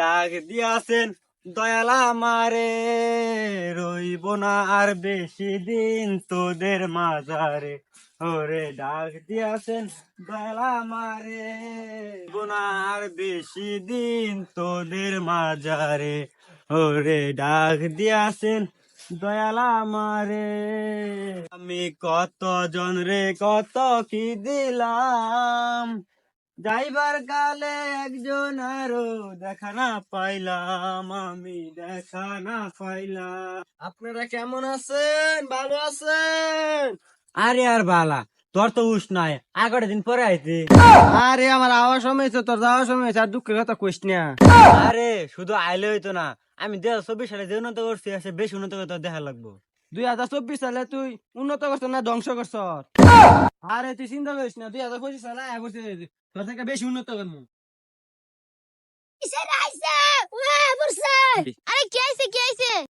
ডাক দিয়াছেন দয়াল আমারে, রইব না আর বেশি দিন তোদের মাঝারে। ওরে ডাক দিয়াছেন দয়াল আমারে, রইব না আর বেশি দিন তোদের মাঝারে। ওরে ডাক দিয়াছেন দয়াল আমারে। আমি কত জন রে কত কি দিলাম, যাইবার কালে একজন আরো দেখা না পাইলাম, আমি দেখা না পাইলাম। আপনারা কেমন আছেন? ভালো আছেন? আরে আর বালা, তোর তো উস নাই, আগের দিন পরে আইতে। আরে আমার আওয়াজ সময় তোর যাওয়ার সময় আর দুঃখের কথা কইস না। আরে শুধু আইলে হইতো না, আমি 2024 সালে যে উন্নত করছি আছে বেশি উন্নত করে তোর দেখা লাগবো। 2024 সালে তুই উন্নত করছ না ধ্বংস করছ? আরে তুই চিন্তা করিস না, 2025 সালে আয় বসে তোর থেকে বেশি উন্নত করবো। কিসের আইছে? ওয়া বলছে। আরে কে আইছে কে আইছে?